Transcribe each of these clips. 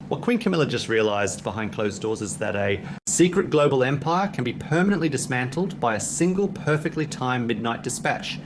What Queen Camilla just realized behind closed doors is that a secret global empire can be permanently dismantled by a single perfectly timed midnight dispatch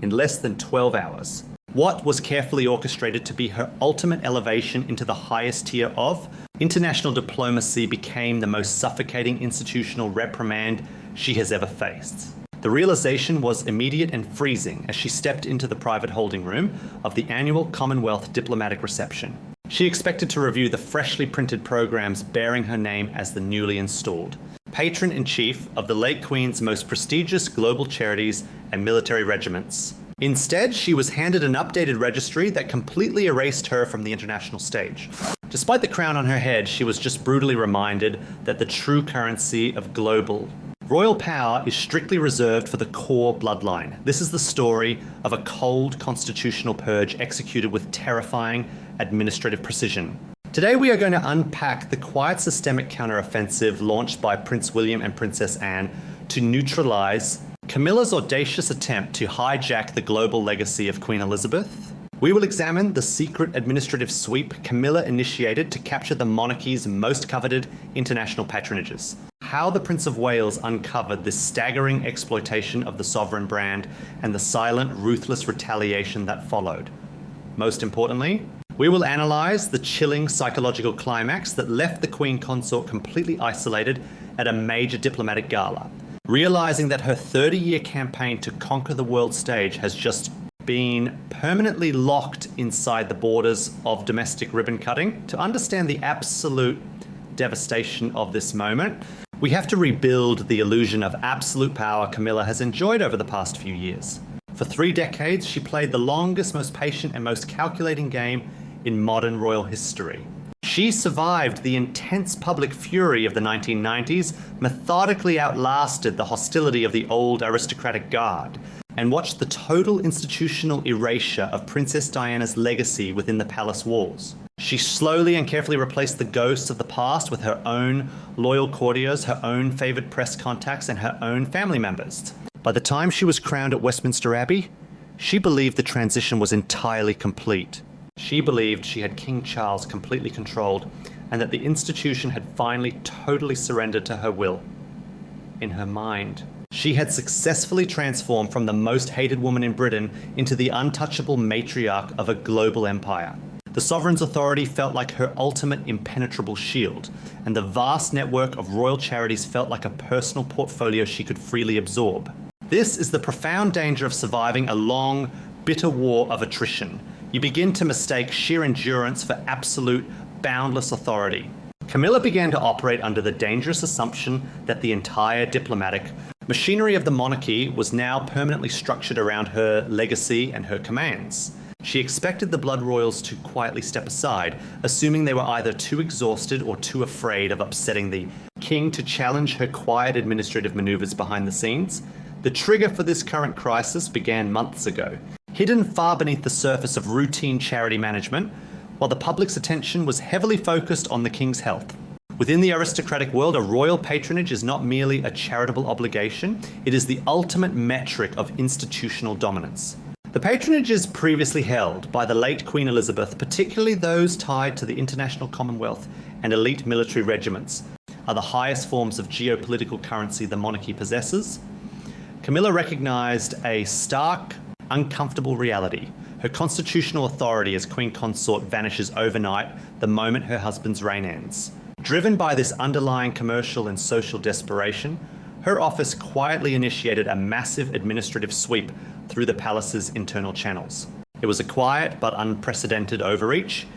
in less than 12 hours. What was carefully orchestrated to be her ultimate elevation into the highest tier of international diplomacy became the most suffocating institutional reprimand she has ever faced. The realization was immediate and freezing as she stepped into the private holding room of the annual Commonwealth diplomatic reception. She expected to review the freshly printed programs bearing her name as the newly installed patron-in-chief of the late Queen's most prestigious global charities and military regiments. Instead, she was handed an updated registry that completely erased her from the international stage. Despite the crown on her head, she was just brutally reminded that the true currency of global royal power is strictly reserved for the core bloodline. This is the story of a cold constitutional purge executed with terrifying administrative precision. Today we are going to unpack the quiet systemic counteroffensive launched by Prince William and Princess Anne to neutralize Camilla's audacious attempt to hijack the global legacy of Queen Elizabeth. We will examine the secret administrative sweep Camilla initiated to capture the monarchy's most coveted international patronages, how the Prince of Wales uncovered this staggering exploitation of the sovereign brand, and the silent, ruthless retaliation that followed. Most importantly, we will analyze the chilling psychological climax that left the Queen Consort completely isolated at a major diplomatic gala, realizing that her 30-year campaign to conquer the world stage has just been permanently locked inside the borders of domestic ribbon cutting. To understand the absolute devastation of this moment, we have to rebuild the illusion of absolute power Camilla has enjoyed over the past few years. For 3 decades, she played the longest, most patient, and most calculating game in modern royal history. She survived the intense public fury of the 1990s, methodically outlasted the hostility of the old aristocratic guard, and watched the total institutional erasure of Princess Diana's legacy within the palace walls. She slowly and carefully replaced the ghosts of the past with her own loyal courtiers, her own favoured press contacts, and her own family members. By the time she was crowned at Westminster Abbey, she believed the transition was entirely complete. She believed she had King Charles completely controlled, and that the institution had finally totally surrendered to her will. In her mind, she had successfully transformed from the most hated woman in Britain into the untouchable matriarch of a global empire. The sovereign's authority felt like her ultimate impenetrable shield, and the vast network of royal charities felt like a personal portfolio she could freely absorb. This is the profound danger of surviving a long, bitter war of attrition. You begin to mistake sheer endurance for absolute, boundless authority. Camilla began to operate under the dangerous assumption that the entire diplomatic machinery of the monarchy was now permanently structured around her legacy and her commands. She expected the blood royals to quietly step aside, assuming they were either too exhausted or too afraid of upsetting the king to challenge her quiet administrative maneuvers behind the scenes. The trigger for this current crisis began months ago. Hidden far beneath the surface of routine charity management, while the public's attention was heavily focused on the king's health. Within the aristocratic world, a royal patronage is not merely a charitable obligation, it is the ultimate metric of institutional dominance. The patronages previously held by the late Queen Elizabeth, particularly those tied to the international Commonwealth and elite military regiments, are the highest forms of geopolitical currency the monarchy possesses. Camilla recognized a stark, uncomfortable reality. Her constitutional authority as Queen Consort vanishes overnight the moment her husband's reign ends. Driven by this underlying commercial and social desperation, her office quietly initiated a massive administrative sweep through the palace's internal channels. It was a quiet but unprecedented overreach.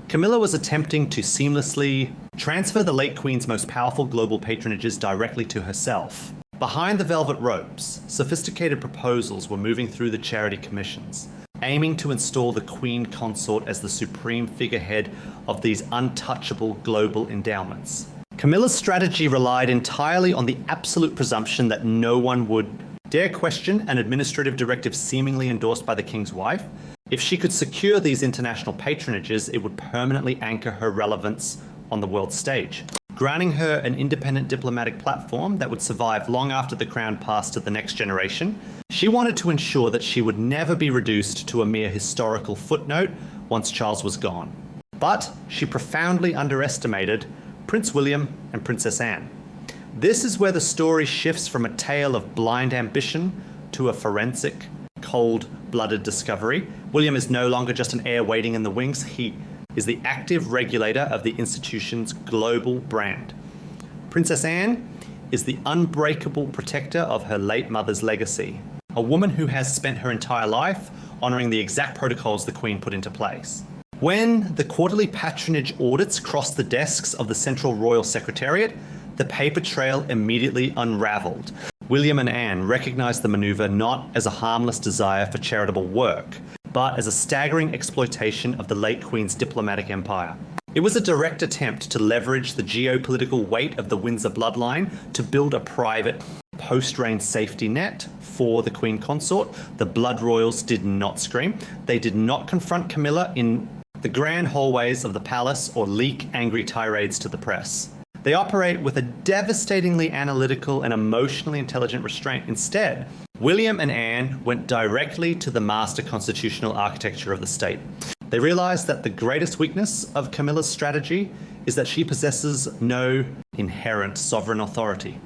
Camilla was attempting to seamlessly transfer the late Queen's most powerful global patronages directly to herself. Behind the velvet ropes, sophisticated proposals were moving through the charity commissions, aiming to install the Queen Consort as the supreme figurehead of these untouchable global endowments. Camilla's strategy relied entirely on the absolute presumption that no one would dare question an administrative directive seemingly endorsed by the king's wife. If she could secure these international patronages, it would permanently anchor her relevance on the world stage, granting her an independent diplomatic platform that would survive long after the crown passed to the next generation. She wanted to ensure that she would never be reduced to a mere historical footnote once Charles was gone. But she profoundly underestimated Prince William and Princess Anne. This is where the story shifts from a tale of blind ambition to a forensic, cold-blooded discovery. William is no longer just an heir waiting in the wings. He is the active regulator of the institution's global brand. Princess Anne is the unbreakable protector of her late mother's legacy, a woman who has spent her entire life honouring the exact protocols the Queen put into place. When the quarterly patronage audits crossed the desks of the Central Royal Secretariat, the paper trail immediately unravelled. William and Anne recognised the manoeuvre not as a harmless desire for charitable work, but as a staggering exploitation of the late Queen's diplomatic empire. It was a direct attempt to leverage the geopolitical weight of the Windsor bloodline to build a private post-reign safety net for the Queen Consort. The blood royals did not scream. They did not confront Camilla in the grand hallways of the palace or leak angry tirades to the press. They operate with a devastatingly analytical and emotionally intelligent restraint. Instead, William and Anne went directly to the master constitutional architecture of the state. They realized that the greatest weakness of Camilla's strategy is that she possesses no inherent sovereign authority.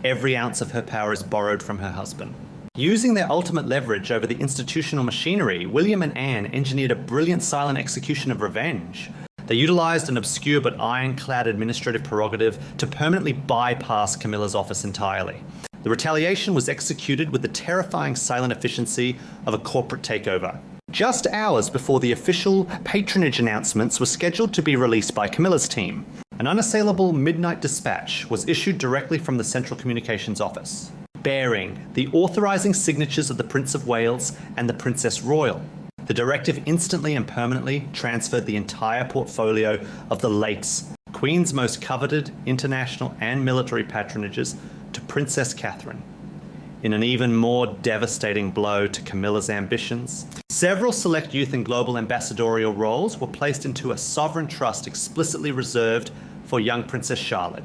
Every ounce of her power is borrowed from her husband. Using their ultimate leverage over the institutional machinery, William and Anne engineered a brilliant silent execution of revenge. They utilized an obscure but ironclad administrative prerogative to permanently bypass Camilla's office entirely. The retaliation was executed with the terrifying silent efficiency of a corporate takeover. Just hours before the official patronage announcements were scheduled to be released by Camilla's team, an unassailable midnight dispatch was issued directly from the Central Communications Office, bearing the authorizing signatures of the Prince of Wales and the Princess Royal. The directive instantly and permanently transferred the entire portfolio of the late Queen's most coveted international and military patronages to Princess Catherine. In an even more devastating blow to Camilla's ambitions, several select youth and global ambassadorial roles were placed into a sovereign trust explicitly reserved for young Princess Charlotte.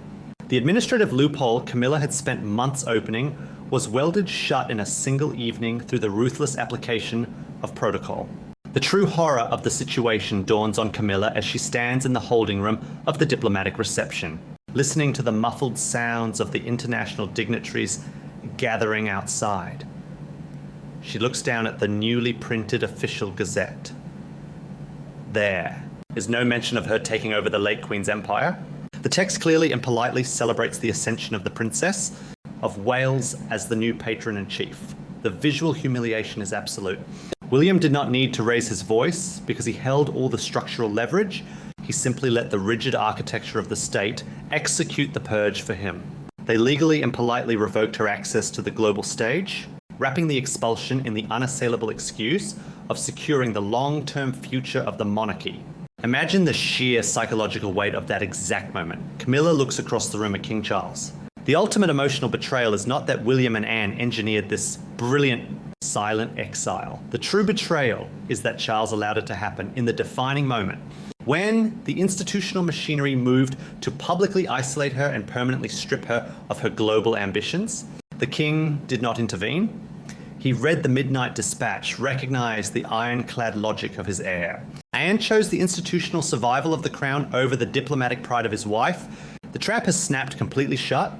The administrative loophole Camilla had spent months opening was welded shut in a single evening through the ruthless application of protocol. The true horror of the situation dawns on Camilla as she stands in the holding room of the diplomatic reception, listening to the muffled sounds of the international dignitaries gathering outside. She looks down at the newly printed official gazette. There is no mention of her taking over the late Queen's empire. The text clearly and politely celebrates the ascension of the Princess of Wales as the new patron-in-chief. The visual humiliation is absolute. William did not need to raise his voice because he held all the structural leverage. He simply let the rigid architecture of the state execute the purge for him. They legally and politely revoked her access to the global stage, wrapping the expulsion in the unassailable excuse of securing the long-term future of the monarchy. Imagine the sheer psychological weight of that exact moment. Camilla looks across the room at King Charles. The ultimate emotional betrayal is not that William and Anne engineered this brilliant silent exile. The true betrayal is that Charles allowed it to happen in the defining moment. When the institutional machinery moved to publicly isolate her and permanently strip her of her global ambitions, the king did not intervene. He read the midnight dispatch, recognized the ironclad logic of his heir, and chose the institutional survival of the crown over the diplomatic pride of his wife. The trap has snapped completely shut,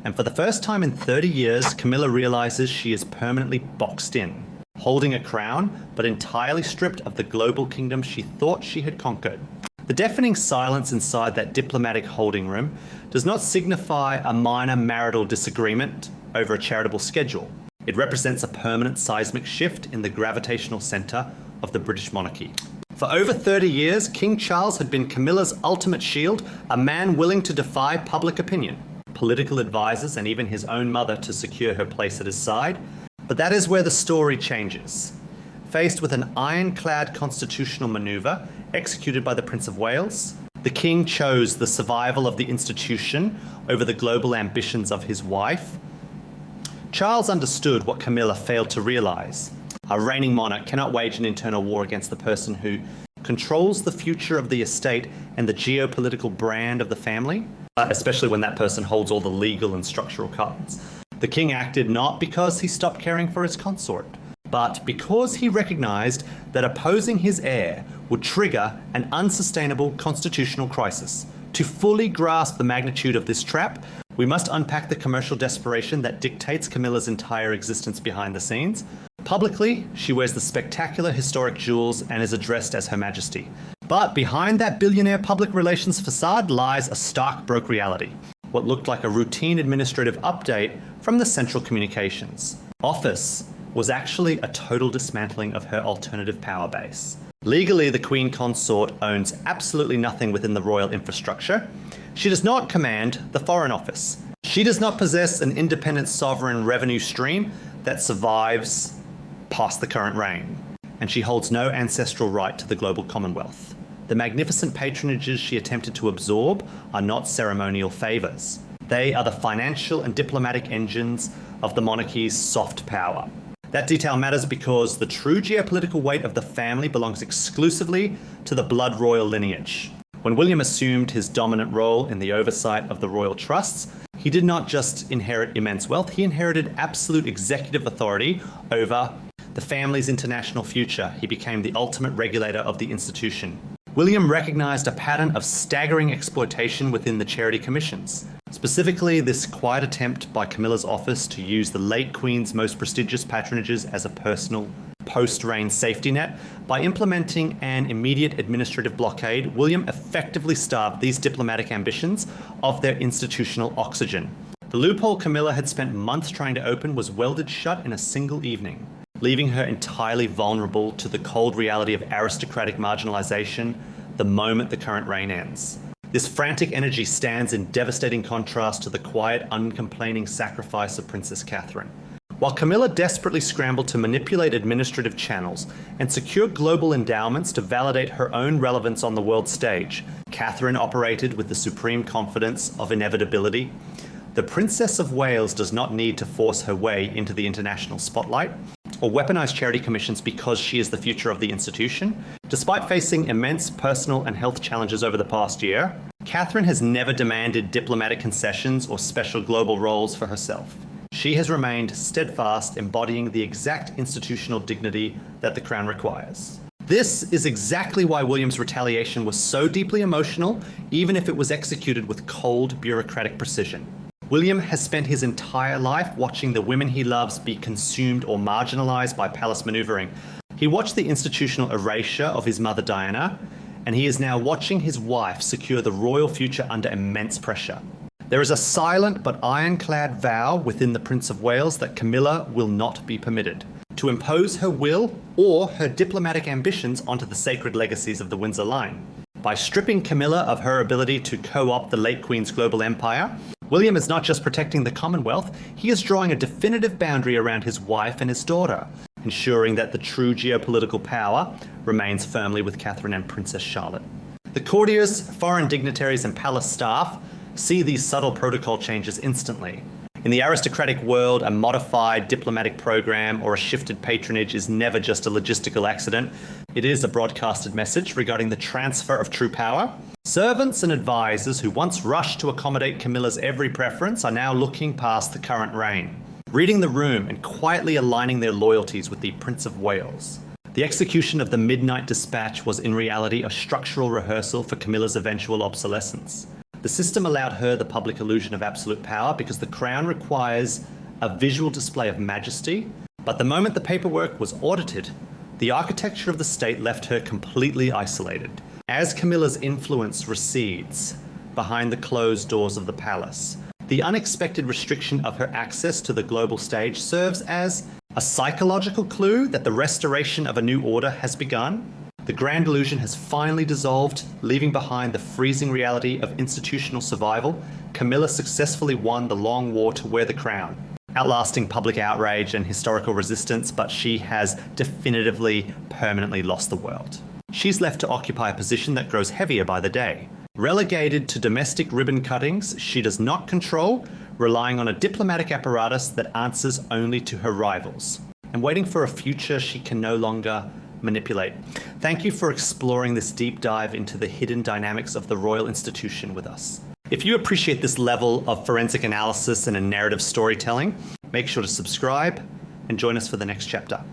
and for the first time in 30 years, Camilla realizes she is permanently boxed in, holding a crown, but entirely stripped of the global kingdom she thought she had conquered. The deafening silence inside that diplomatic holding room does not signify a minor marital disagreement over a charitable schedule. It represents a permanent seismic shift in the gravitational center of the British monarchy. For over 30 years, King Charles had been Camilla's ultimate shield, a man willing to defy public opinion, political advisors, and even his own mother to secure her place at his side. But that is where the story changes. Faced with an ironclad constitutional maneuver executed by the Prince of Wales, the king chose the survival of the institution over the global ambitions of his wife. Charles understood what Camilla failed to realize. A reigning monarch cannot wage an internal war against the person who controls the future of the estate and the geopolitical brand of the family, especially when that person holds all the legal and structural cards. The king acted not because he stopped caring for his consort, but because he recognized that opposing his heir would trigger an unsustainable constitutional crisis. To fully grasp the magnitude of this trap, we must unpack the commercial desperation that dictates Camilla's entire existence behind the scenes. Publicly, she wears the spectacular historic jewels and is addressed as Her Majesty. But behind that billionaire public relations facade lies a stark broke reality. What looked like a routine administrative update from the central communications office was actually a total dismantling of her alternative power base. Legally, the Queen Consort owns absolutely nothing within the royal infrastructure. She does not command the Foreign Office. She does not possess an independent sovereign revenue stream that survives past the current reign. And she holds no ancestral right to the global Commonwealth. The magnificent patronages she attempted to absorb are not ceremonial favours. They are the financial and diplomatic engines of the monarchy's soft power. That detail matters because the true geopolitical weight of the family belongs exclusively to the blood royal lineage. When William assumed his dominant role in the oversight of the royal trusts, he did not just inherit immense wealth, he inherited absolute executive authority over the family's international future. He became the ultimate regulator of the institution. William recognized a pattern of staggering exploitation within the charity commissions. Specifically, this quiet attempt by Camilla's office to use the late Queen's most prestigious patronages as a personal post-reign safety net. By implementing an immediate administrative blockade, William effectively starved these diplomatic ambitions of their institutional oxygen. The loophole Camilla had spent months trying to open was welded shut in a single evening, leaving her entirely vulnerable to the cold reality of aristocratic marginalization the moment the current reign ends. This frantic energy stands in devastating contrast to the quiet, uncomplaining sacrifice of Princess Catherine. While Camilla desperately scrambled to manipulate administrative channels and secure global endowments to validate her own relevance on the world stage, Catherine operated with the supreme confidence of inevitability. The Princess of Wales does not need to force her way into the international spotlight or weaponize charity commissions because she is the future of the institution. Despite facing immense personal and health challenges over the past year, Catherine has never demanded diplomatic concessions or special global roles for herself. She has remained steadfast, embodying the exact institutional dignity that the crown requires. This is exactly why William's retaliation was so deeply emotional, even if it was executed with cold, bureaucratic precision. William has spent his entire life watching the women he loves be consumed or marginalized by palace maneuvering. He watched the institutional erasure of his mother Diana, and he is now watching his wife secure the royal future under immense pressure. There is a silent but ironclad vow within the Prince of Wales that Camilla will not be permitted to impose her will or her diplomatic ambitions onto the sacred legacies of the Windsor line. By stripping Camilla of her ability to co-opt the late Queen's global empire, William is not just protecting the Commonwealth, he is drawing a definitive boundary around his wife and his daughter, ensuring that the true geopolitical power remains firmly with Catherine and Princess Charlotte. The courtiers, foreign dignitaries, and palace staff see these subtle protocol changes instantly. In the aristocratic world, a modified diplomatic program or a shifted patronage is never just a logistical accident. It is a broadcasted message regarding the transfer of true power. Servants and advisors who once rushed to accommodate Camilla's every preference are now looking past the current reign, reading the room and quietly aligning their loyalties with the Prince of Wales. The execution of the midnight dispatch was in reality a structural rehearsal for Camilla's eventual obsolescence. The system allowed her the public illusion of absolute power because the crown requires a visual display of majesty, but the moment the paperwork was audited, the architecture of the state left her completely isolated. As Camilla's influence recedes behind the closed doors of the palace, the unexpected restriction of her access to the global stage serves as a psychological clue that the restoration of a new order has begun. The grand illusion has finally dissolved, leaving behind the freezing reality of institutional survival. Camilla successfully won the long war to wear the crown, outlasting public outrage and historical resistance, but she has definitively, permanently lost the world. She's left to occupy a position that grows heavier by the day. Relegated to domestic ribbon cuttings she does not control, relying on a diplomatic apparatus that answers only to her rivals, and waiting for a future she can no longer manipulate. Thank you for exploring this deep dive into the hidden dynamics of the royal institution with us. If you appreciate this level of forensic analysis and a narrative storytelling, make sure to subscribe and join us for the next chapter.